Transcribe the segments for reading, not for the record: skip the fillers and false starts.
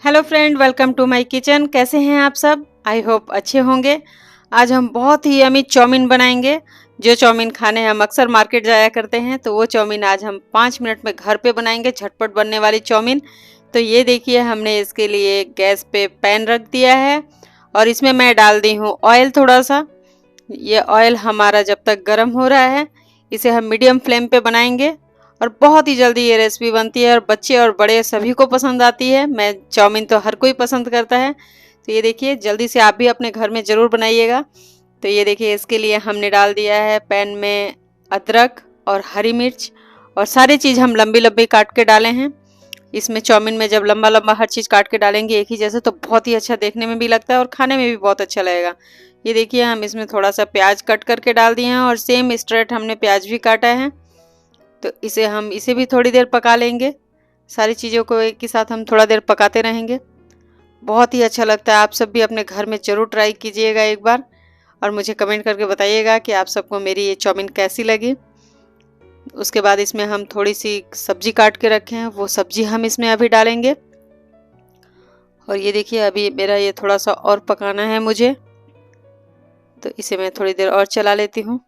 Hello friend, welcome to my kitchen. कैसे हैं आप सब? आई होप अच्छे होंगे। आज हम बहुत ही यमी चाउमीन बनाएंगे। जो चाउमीन खाने हम अक्सर मार्केट जाया करते हैं, तो वो चाउमीन आज हम 5 मिनट में घर पे बनाएंगे, झटपट बनने वाली चाउमीन। तो ये देखिए, हमने इसके लिए गैस पे पैन रख दिया है और इसमें मैं डाल दी हूँ ऑयल थोड़ा सा। ये ऑयल हमारा जब तक गर्म हो रहा है, इसे हम मीडियम फ्लेम पे बनाएंगे और बहुत ही जल्दी ये रेसिपी बनती है और बच्चे और बड़े सभी को पसंद आती है। मैं चाउमीन तो हर कोई पसंद करता है। तो ये देखिए, जल्दी से आप भी अपने घर में ज़रूर बनाइएगा। तो ये देखिए, इसके लिए हमने डाल दिया है पैन में अदरक और हरी मिर्च, और सारी चीज़ हम लंबी लंबी काट के डाले हैं। इसमें चाउमीन में जब लंबा लंबा हर चीज़ काट के डालेंगे एक ही जैसे, तो बहुत ही अच्छा देखने में भी लगता है और खाने में भी बहुत अच्छा लगेगा। ये देखिए, हम इसमें थोड़ा सा प्याज कट करके डाल दिए हैं और सेम स्ट्रेट हमने प्याज भी काटा है। तो इसे भी थोड़ी देर पका लेंगे। सारी चीज़ों को एक ही साथ हम थोड़ा देर पकाते रहेंगे। बहुत ही अच्छा लगता है। आप सब भी अपने घर में ज़रूर ट्राई कीजिएगा एक बार और मुझे कमेंट करके बताइएगा कि आप सबको मेरी ये चाउमीन कैसी लगी। उसके बाद इसमें हम थोड़ी सी सब्जी काट के रखे हैं, वो सब्जी हम इसमें अभी डालेंगे। और ये देखिए, अभी मेरा ये थोड़ा सा और पकाना है मुझे, तो इसे मैं थोड़ी देर और चला लेती हूँ।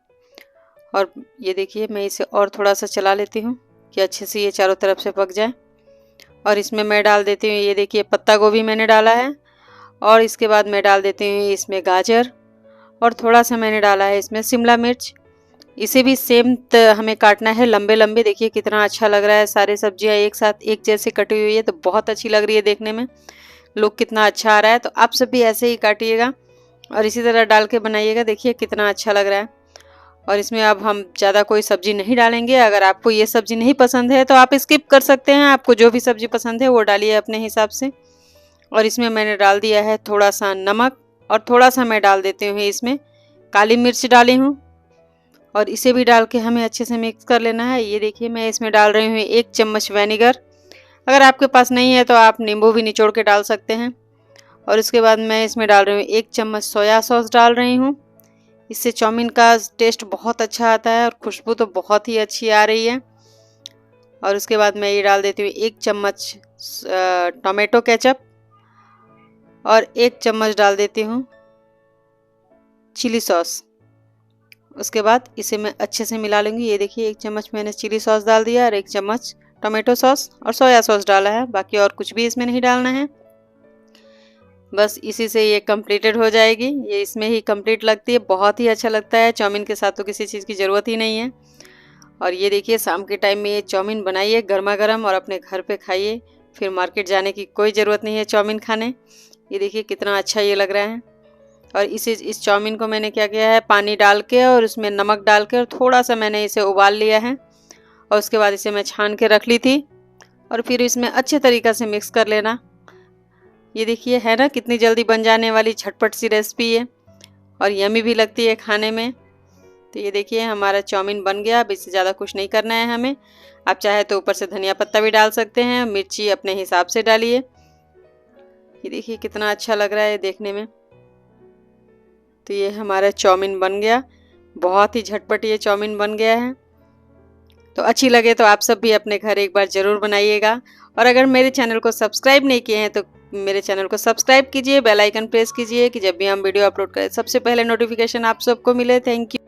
और ये देखिए, मैं इसे और थोड़ा सा चला लेती हूँ कि अच्छे से ये चारों तरफ से पक जाए। और इसमें मैं डाल देती हूँ, ये देखिए, पत्ता गोभी मैंने डाला है। और इसके बाद मैं डाल देती हूँ इसमें गाजर, और थोड़ा सा मैंने डाला है इसमें शिमला मिर्च। इसे भी सेम हमें काटना है लंबे लंबे। देखिए कितना अच्छा लग रहा है, सारे सब्जियां एक साथ एक जैसे कटी हुई है, तो बहुत अच्छी लग रही है देखने में। लुक कितना अच्छा आ रहा है। तो आप सब भी ऐसे ही काटिएगा और इसी तरह डाल के बनाइएगा। देखिए कितना अच्छा लग रहा है। और इसमें अब हम ज़्यादा कोई सब्ज़ी नहीं डालेंगे। अगर आपको ये सब्ज़ी नहीं पसंद है तो आप स्किप कर सकते हैं। आपको जो भी सब्ज़ी पसंद है वो डालिए अपने हिसाब से। और इसमें मैंने डाल दिया है थोड़ा सा नमक, और थोड़ा सा मैं डाल देती हूँ इसमें काली मिर्च डाली हूँ। और इसे भी डाल के हमें अच्छे से मिक्स कर लेना है। ये देखिए, मैं इसमें डाल रही हूँ 1 चम्मच विनेगर। अगर आपके पास नहीं है तो आप नींबू भी निचोड़ के डाल सकते हैं। और उसके बाद मैं इसमें डाल रही हूँ 1 चम्मच सोया सॉस डाल रही हूँ। इससे चाउमीन का टेस्ट बहुत अच्छा आता है और खुशबू तो बहुत ही अच्छी आ रही है। और उसके बाद मैं ये डाल देती हूँ 1 चम्मच टोमेटो केचप, और 1 चम्मच डाल देती हूँ चिली सॉस। उसके बाद इसे मैं अच्छे से मिला लूँगी। ये देखिए, 1 चम्मच मैंने चिली सॉस डाल दिया और 1 चम्मच टोमेटो सॉस और सोया सॉस डाला है। बाकी और कुछ भी इसमें नहीं डालना है। बस इसी से ये कंप्लीटेड हो जाएगी। ये इसमें ही कंप्लीट लगती है। बहुत ही अच्छा लगता है। चाउमीन के साथ तो किसी चीज़ की ज़रूरत ही नहीं है। और ये देखिए, शाम के टाइम में ये चाउमीन बनाइए गर्मा गर्म और अपने घर पे खाइए। फिर मार्केट जाने की कोई ज़रूरत नहीं है चाउमीन खाने। ये देखिए कितना अच्छा ये लग रहा है। और इस चाउमीन को मैंने क्या किया है, पानी डाल के और उसमें नमक डाल के और थोड़ा सा मैंने इसे उबाल लिया है। और उसके बाद इसे मैं छान के रख ली थी। और फिर इसमें अच्छे तरीक़े से मिक्स कर लेना। ये देखिए, है ना कितनी जल्दी बन जाने वाली झटपट सी रेसिपी है, और यमी भी लगती है खाने में। तो ये देखिए, हमारा चाउमीन बन गया। अब इससे ज़्यादा कुछ नहीं करना है हमें। आप चाहे तो ऊपर से धनिया पत्ता भी डाल सकते हैं। मिर्ची अपने हिसाब से डालिए। ये देखिए कितना अच्छा लग रहा है देखने में। तो ये हमारा चाउमीन बन गया। बहुत ही झटपट ये चाउमीन बन गया है। तो अच्छी लगे तो आप सब भी अपने घर एक बार ज़रूर बनाइएगा। और अगर मेरे चैनल को सब्सक्राइब नहीं किए हैं तो मेरे चैनल को सब्सक्राइब कीजिए, बेल आइकन प्रेस कीजिए कि जब भी हम वीडियो अपलोड करें सबसे पहले नोटिफिकेशन आप सबको मिले। Thank you.